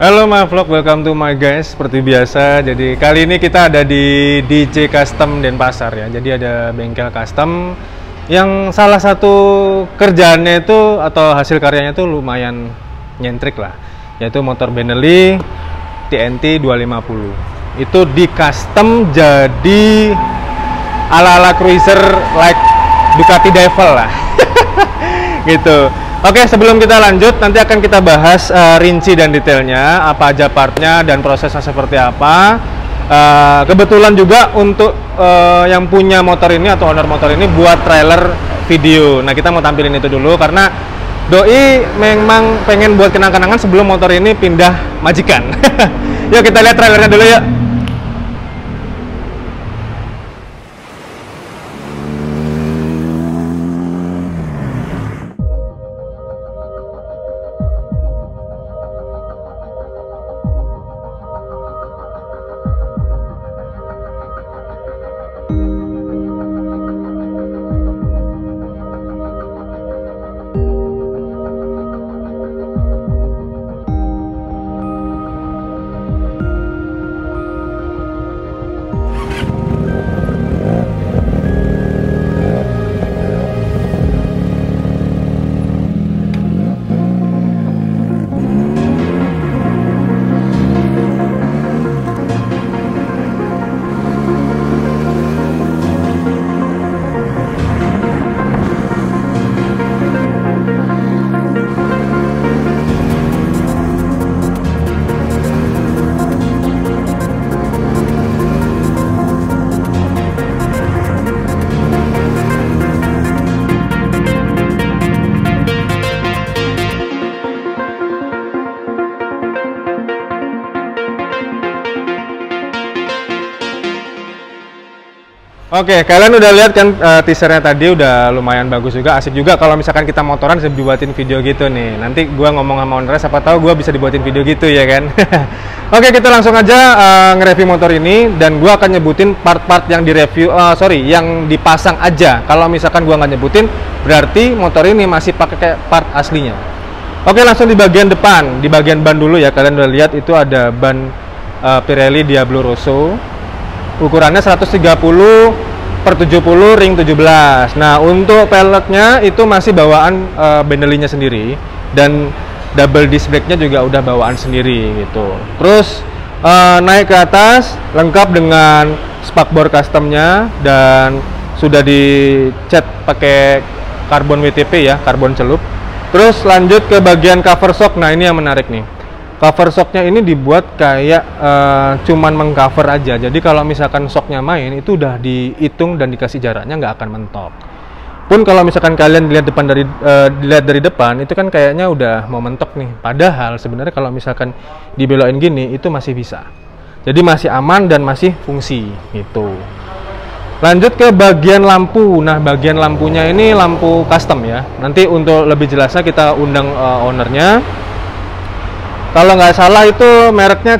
Halo my vlog, welcome to my guys. Seperti biasa, jadi kali ini kita ada di DJ Custom Denpasar ya. Jadi ada bengkel custom yang salah satu kerjaannya itu atau hasil karyanya itu lumayan nyentrik lah, yaitu motor Benelli TNT 250. Itu di custom jadi ala-ala cruiser like Ducati Devil lah. Gitu. Oke, sebelum kita lanjut, nanti akan kita bahas rinci dan detailnya, apa aja partnya dan prosesnya seperti apa. Kebetulan juga untuk yang punya motor ini atau owner motor ini buat trailer video. Nah, kita mau tampilin itu dulu karena Doi memang pengen buat kenang-kenangan sebelum motor ini pindah majikan. Yuk kita lihat trailernya dulu yuk. Oke, kalian udah lihat kan teasernya tadi udah lumayan bagus juga, asik juga kalau misalkan kita motoran bisa dibuatin video gitu nih. Nanti gua ngomong sama owner, siapa tahu gua bisa dibuatin video gitu ya kan. Oke, kita langsung aja nge-review motor ini dan gua akan nyebutin part-part yang direview, yang dipasang aja. Kalau misalkan gua nggak nyebutin, berarti motor ini masih pakai part aslinya. Oke, langsung di bagian depan, di bagian ban dulu ya. Kalian udah lihat itu ada ban Pirelli Diablo Rosso. Ukurannya 130/70 ring 17. Nah, untuk peleknya itu masih bawaan Benelli-nya sendiri dan double disc brake-nya juga udah bawaan sendiri gitu. Terus naik ke atas lengkap dengan spakbor customnya dan sudah dicat pakai karbon WTP ya, karbon celup. Terus lanjut ke bagian cover shock. Nah, ini yang menarik nih. Cover shocknya ini dibuat kayak cuman mengcover aja. Jadi kalau misalkan shocknya main itu udah dihitung dan dikasih jaraknya, nggak akan mentok. Pun kalau misalkan kalian dilihat dilihat dari depan itu kan kayaknya udah mau mentok nih. Padahal sebenarnya kalau misalkan dibelokin gini itu masih bisa. Jadi masih aman dan masih fungsi gitu. Lanjut ke bagian lampu. Nah, bagian lampunya ini lampu custom ya. Nanti untuk lebih jelasnya kita undang ownernya. Kalau nggak salah itu mereknya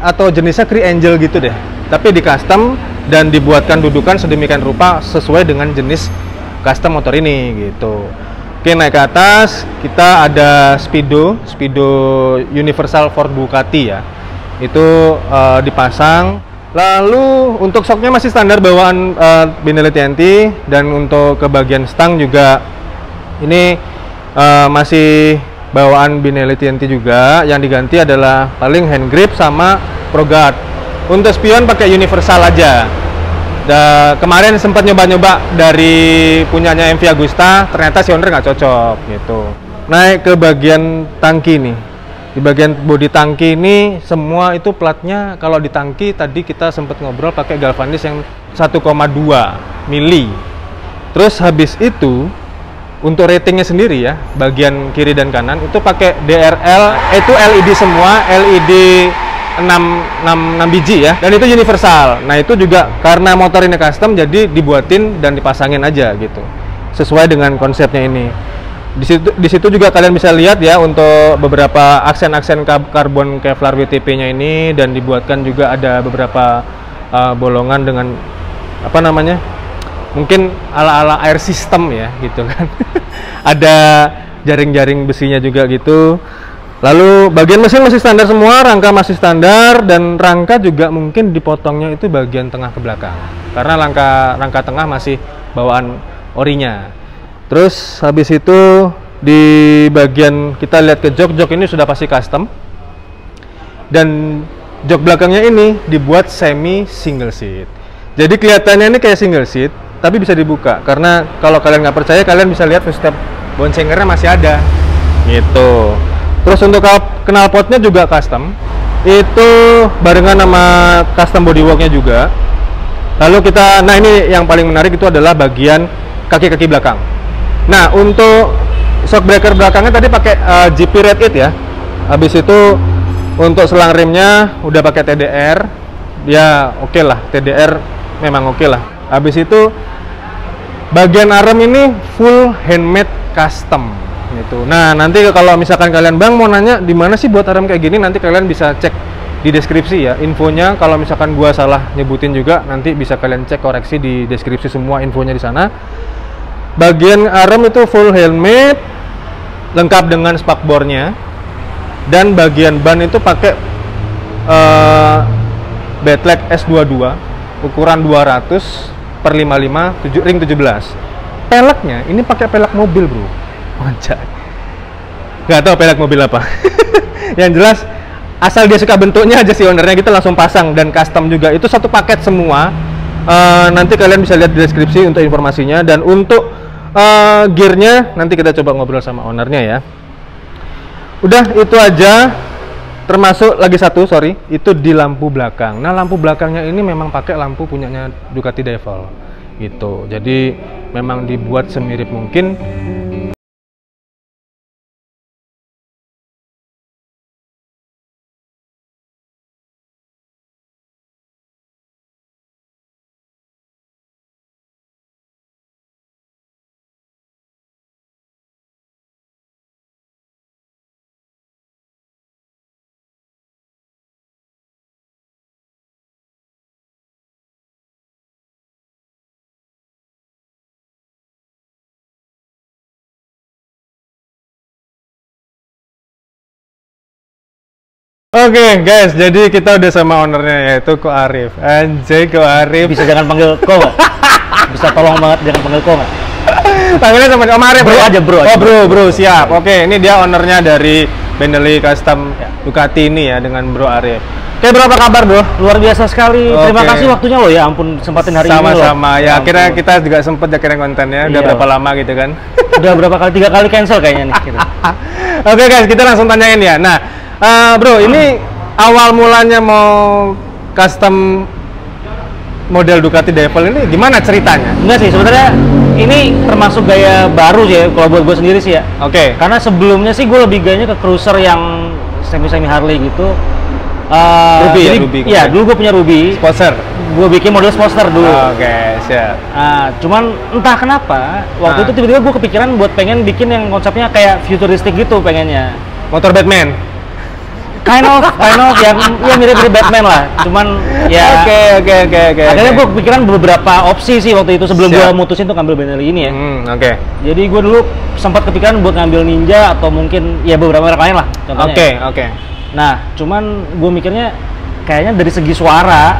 atau jenisnya Cree Angel gitu deh. Tapi di custom dan dibuatkan dudukan sedemikian rupa sesuai dengan jenis custom motor ini gitu. Oke, naik ke atas kita ada Speedo Universal for Ducati ya. Itu dipasang. Lalu untuk shocknya masih standar bawaan Benelli TNT dan untuk ke bagian stang juga ini masih bawaan Benelli TNT juga. Yang diganti adalah paling hand grip sama Pro Guard. Untuk spion pakai universal aja. Kemarin sempat nyoba-nyoba dari punyanya MV Agusta, ternyata si owner nggak cocok gitu. Naik ke bagian tangki nih. Di bagian bodi tangki ini semua itu platnya, kalau di tangki tadi kita sempat ngobrol pakai galvanis yang 1,2 mili. Terus habis itu untuk ratingnya sendiri ya, bagian kiri dan kanan itu pakai DRL, itu LED semua, LED 6 biji ya, dan itu universal. Nah, itu juga karena motor ini custom jadi dibuatin dan dipasangin aja gitu, sesuai dengan konsepnya ini. Di situ juga kalian bisa lihat ya untuk beberapa aksen-aksen karbon Kevlar WTP-nya ini, dan dibuatkan juga ada beberapa bolongan dengan apa namanya? Mungkin ala-ala air system ya gitu kan. Ada jaring-jaring besinya juga gitu. Lalu bagian mesin masih standar semua, rangka masih standar, dan rangka juga mungkin dipotongnya itu bagian tengah ke belakang. Karena rangka tengah masih bawaan orinya. Terus habis itu di bagian kita lihat ke jok ini sudah pasti custom. Dan jok belakangnya ini dibuat semi single seat. Jadi kelihatannya ini kayak single seat, tapi bisa dibuka. Karena kalau kalian nggak percaya, kalian bisa lihat footstep boncengernya masih ada. Gitu. Terus untuk knalpotnya juga custom, itu barengan sama custom bodyworknya juga. Lalu nah ini yang paling menarik itu adalah bagian kaki-kaki belakang. Nah untuk shock breaker belakangnya tadi pakai GP Red It ya. Habis itu untuk selang remnya udah pakai TDR, ya oke lah, TDR memang oke lah. Habis itu bagian arm ini full handmade custom. Gitu. Nah nanti kalau misalkan kalian bang mau nanya di mana sih buat arm kayak gini, nanti kalian bisa cek di deskripsi ya infonya. Kalau misalkan gua salah nyebutin juga, nanti bisa kalian cek koreksi di deskripsi semua infonya di sana. Bagian arm itu full handmade, lengkap dengan spakbornya, dan bagian ban itu pakai Badleg S22 ukuran 200/55 ring 17. Peleknya ini pakai pelek mobil bro. Anjay. Nggak tahu pelek mobil apa. Yang jelas asal dia suka bentuknya aja sih ownernya, kita langsung pasang, dan custom juga. Itu satu paket semua. Nanti kalian bisa lihat di deskripsi untuk informasinya. Dan untuk gearnya nanti kita coba ngobrol sama ownernya ya. Udah itu aja. Termasuk lagi satu, sorry, itu di lampu belakang. Nah lampu belakangnya ini memang pakai lampu punyanya Ducati Devil gitu. Jadi memang dibuat semirip mungkin. Oke guys, jadi kita udah sama ownernya, yaitu Ko Arif. Anjay, Ko Arif. Bisa jangan panggil Ko nggak? Bisa tolong banget jangan panggil Ko nggak? Panggilnya sama Om Arif Bro ya? aja, bro. Oh bro, siap. Oke, ini dia ownernya dari Benelli Custom Ducati ini ya, dengan Bro Arif. Oke, berapa kabar bro? Luar biasa sekali. Oke. Terima kasih waktunya lo ya, ampun sempatin hari ini loh. Sama-sama, ya akhirnya kita juga sempet akhirnya kontennya. Udah Iya. berapa lama gitu kan? Udah berapa kali, 3 kali cancel kayaknya nih gitu. Oke guys, kita langsung tanyain ya. Nah, bro, ini awal mulanya mau custom model Ducati Devil ini gimana ceritanya? Enggak sih, sebenarnya ini termasuk gaya baru sih ya, kalau buat gue sendiri sih ya. Oke. Karena sebelumnya sih gue lebih gayanya ke cruiser yang semi Harley gitu. Ruby ya, jadi, Ruby. Iya, dulu gue punya Ruby. Sponsor. Gue bikin model Sportster dulu. Oke, siap. Cuman entah kenapa waktu itu tiba-tiba gue kepikiran buat pengen bikin yang konsepnya kayak futuristik gitu pengennya. Motor Batman. Kind of yang ya mirip-mirip Batman lah. Cuman ya. Oke. Akhirnya gue kepikiran beberapa opsi sih waktu itu sebelum gue Siap. mutusin untuk ngambil Benelli ini ya. Oke. Jadi gue dulu sempat kepikiran buat ngambil Ninja atau mungkin ya beberapa merek lain lah contohnya. Oke. Nah, cuman gue mikirnya kayaknya dari segi suara,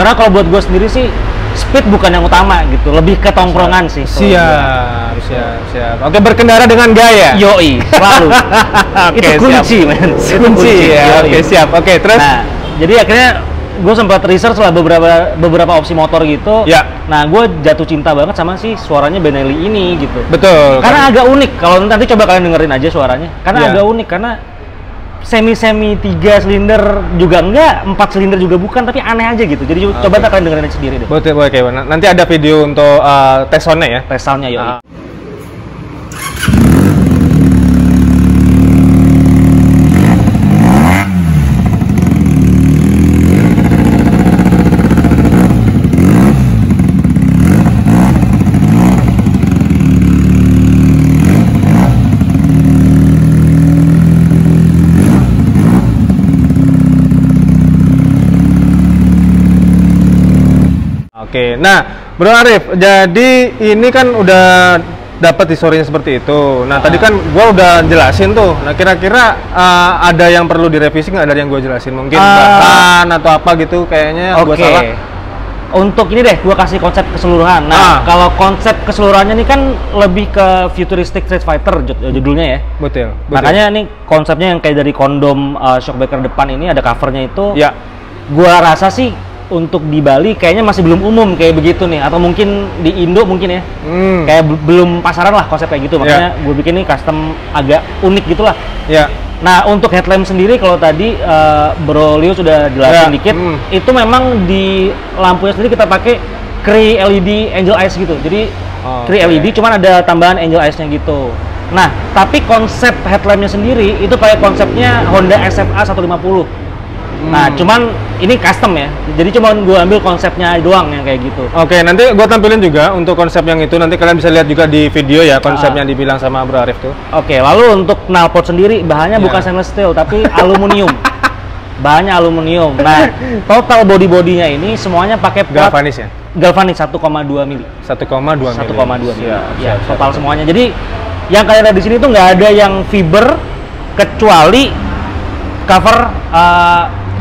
karena kalau buat gue sendiri sih speed bukan yang utama gitu, lebih ke tongkrongan sih. Siap. Oke, berkendara dengan gaya. Yoi, selalu. Oke, Itu kunci, siap. men. Itu Kunci ya. Yoi. Oke, siap. Oke, terus? Nah, jadi akhirnya gue sempat research lah beberapa opsi motor gitu. Ya. Nah, gue jatuh cinta banget sama si suaranya Benelli ini gitu. Betul. Karena agak unik. Kalau nanti coba kalian dengerin aja suaranya. Karena Ya. agak unik karena semi 3 silinder juga enggak, 4 silinder juga bukan, tapi aneh aja gitu. Jadi coba ntar kalian dengerin aja sendiri deh. Oke. Nanti ada video untuk tes soundnya ya. Tes soundnya yoi. Oke, nah Bro Arif, jadi ini kan udah dapat historinya seperti itu. Nah, tadi kan gua udah jelasin tuh. Nah, kira-kira ada yang perlu direvisi nggak dari yang gua jelasin? Mungkin bahan atau apa gitu kayaknya gua salah. Untuk ini deh, gua kasih konsep keseluruhan. Nah, kalau konsep keseluruhannya ini kan lebih ke futuristic Street Fighter judulnya ya. Betul. Makanya ini konsepnya yang kayak dari kondom shockbreaker depan ini ada covernya itu. Ya. Gua rasa sih untuk di Bali kayaknya masih belum umum kayak begitu nih, atau mungkin di Indo mungkin ya, kayak belum pasaran lah konsep kayak gitu, makanya gue bikin ini custom agak unik gitulah. Nah, untuk headlamp sendiri kalau tadi Bro Leo sudah jelasin dikit, itu memang di lampunya sendiri kita pakai Cree LED Angel Eyes gitu, jadi Cree LED cuman ada tambahan Angel Eyes-nya gitu. Nah, tapi konsep headlampnya sendiri itu kayak konsepnya Honda SFA 150. Nah, cuman ini custom ya, jadi cuman gue ambil konsepnya doang yang kayak gitu. Oke, nanti gue tampilin juga untuk konsep yang itu, nanti kalian bisa lihat juga di video ya, konsep yang dibilang sama Bro Arif tuh. Oke, lalu untuk knalpot sendiri, bahannya bukan stainless steel, tapi aluminium. Bahannya aluminium. Nah, total body-bodinya ini semuanya pakai plat galvanis ya? Galvanis 1,2 mili. 1,2 mili. Ya, total semuanya. Jadi, yang kalian lihat di sini tuh nggak ada yang fiber, kecuali cover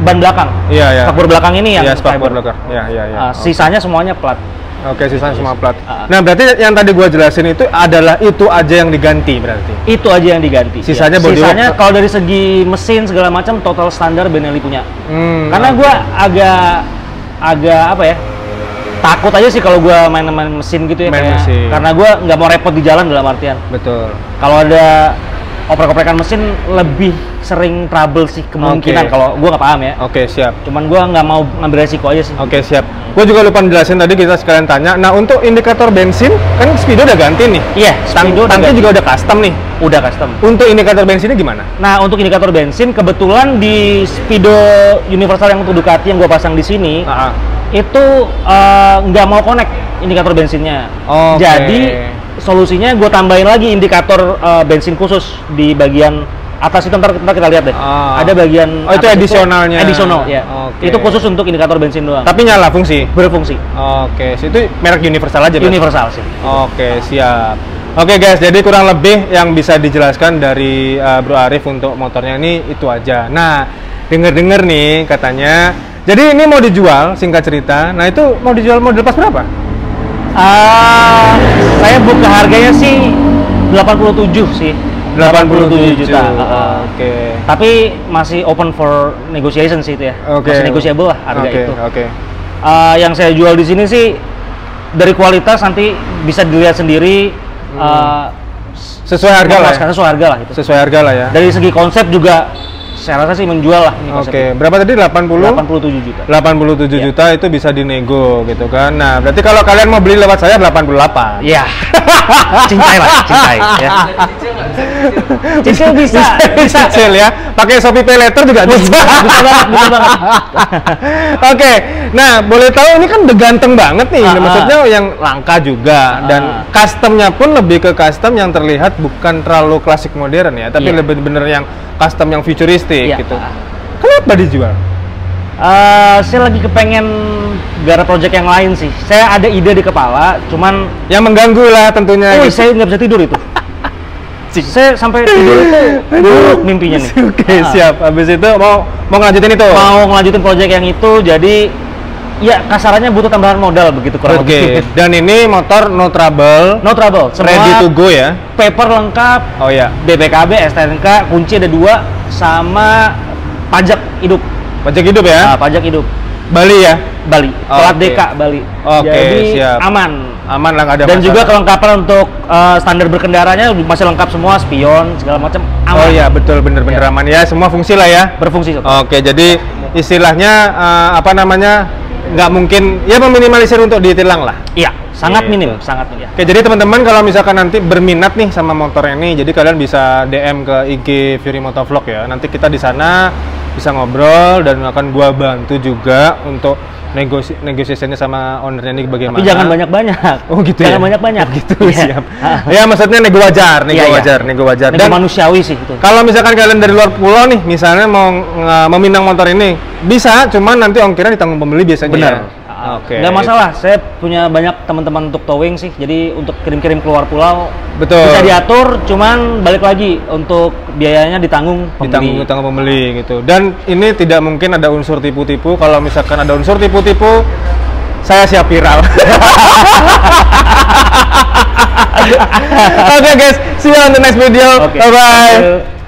ban belakang. Spakbor belakang ini yang spakbor belakang. Sisanya semuanya plat. Oke, sisanya semua plat. Nah, berarti yang tadi gua jelasin itu adalah itu aja yang diganti berarti. Itu aja yang diganti. Sisanya sisanya kalau dari segi mesin segala macam total standar Benelli punya. Karena gua agak apa ya? Takut aja sih kalau gua main-main mesin gitu ya, karena gua nggak mau repot di jalan dalam artian. Betul. Kalau ada oprek-oprekan mesin lebih sering trouble sih kemungkinan kalau gue nggak paham ya. Oke, siap. Cuman gue nggak mau ngambil resiko aja sih. Oke, siap. Gue juga lupa jelasin tadi, kita sekalian tanya. Nah, untuk indikator bensin kan Speedo udah ganti nih. Iya, Speedo tangki juga udah custom nih. Udah custom. Untuk indikator bensinnya gimana? Nah, untuk indikator bensin kebetulan di Speedo universal yang untuk Ducati yang gue pasang di sini itu nggak mau connect indikator bensinnya. Jadi solusinya gue tambahin lagi indikator bensin khusus di bagian atas itu, ntar kita lihat deh. Ada bagian itu additionalnya. Additional ya. Itu khusus untuk indikator bensin doang. Tapi nyala fungsi? Berfungsi. Oke, itu merek universal aja. Universal sih. Oke, siap. Oke guys, jadi kurang lebih yang bisa dijelaskan dari Bro Arif untuk motornya ini itu aja. Nah, denger-denger nih katanya, jadi ini mau dijual, singkat cerita. Nah, itu mau dijual model pas berapa? Saya buka harganya sih 87 sih. 87 juta. Oke. Tapi masih open for negotiation sih itu ya. Masih negotiable lah harga itu. Yang saya jual di sini sih dari kualitas nanti bisa dilihat sendiri. Sesuai harga lah. Sesuai harga lah itu. Sesuai harga lah ya. Dari segi konsep juga saya rasa sih menjual lah ini konsepnya. Berapa tadi? 87 juta. 87 juta itu bisa dinego gitu kan. Nah, berarti kalau kalian mau beli lewat saya 88. Iya. Cintai lah, cintai ya. Cicil bisa. Cicil ya. Pakai Shopee Pay Later juga bisa. Betul banget. Oke. Nah, boleh tahu ini kan udah ganteng banget nih. Maksudnya yang langka juga dan customnya pun lebih ke custom yang terlihat bukan terlalu klasik modern ya, tapi lebih bener yang custom yang futuristik gitu. Kenapa dijual? Saya lagi kepengen garap project yang lain sih. Saya ada ide di kepala, cuman yang mengganggu lah tentunya. Gitu. Saya nggak bisa tidur itu. Saya sampai tidur itu buruk mimpinya nih. Oke, siap. Habis itu mau ngelanjutin itu? Mau ngelanjutin project yang itu, jadi ya kasarannya butuh tambahan modal begitu kurang lebih. Dan ini motor no trouble. No trouble. Semua ready to go ya. Paper lengkap. BPKB, STNK, kunci ada 2, sama pajak hidup. Pajak hidup ya? Pajak hidup. Bali ya? Bali. Plat DK Bali. Jadi siap. Aman lah, nggak ada dan masalah. juga kelengkapan untuk standar berkendaranya masih lengkap semua, spion segala macam aman. Betul, bener-bener aman ya, semua fungsi lah ya. Berfungsi. Oke, jadi istilahnya nggak mungkin ya, meminimalisir untuk ditilang lah. Iya, sangat minim, sangat minim. Oke, jadi teman-teman kalau misalkan nanti berminat nih sama motor ini, jadi kalian bisa DM ke IG Fury Motovlog ya. Nanti kita di sana bisa ngobrol dan akan gua bantu juga untuk negosiasinya sama ownernya ini bagaimana. Tapi jangan banyak-banyak. Oh gitu. Jangan banyak-banyak. Gitu, siap. Ya maksudnya nego wajar. Nego wajar. Dan manusiawi sih itu. Kalau misalkan kalian dari luar pulau nih, misalnya mau meminang motor ini, bisa, cuman nanti ongkirnya ditanggung pembeli biasanya. Benar. Ya. Oke. Nggak masalah, saya punya banyak teman-teman untuk towing sih, jadi untuk kirim-kirim keluar pulau Betul. bisa diatur, cuman balik lagi untuk biayanya ditanggung pembeli. Ditanggung pembeli gitu. Dan ini tidak mungkin ada unsur tipu-tipu. Kalau misalkan ada unsur tipu-tipu, saya siap viral. Oke guys, see you on the next video. Bye bye.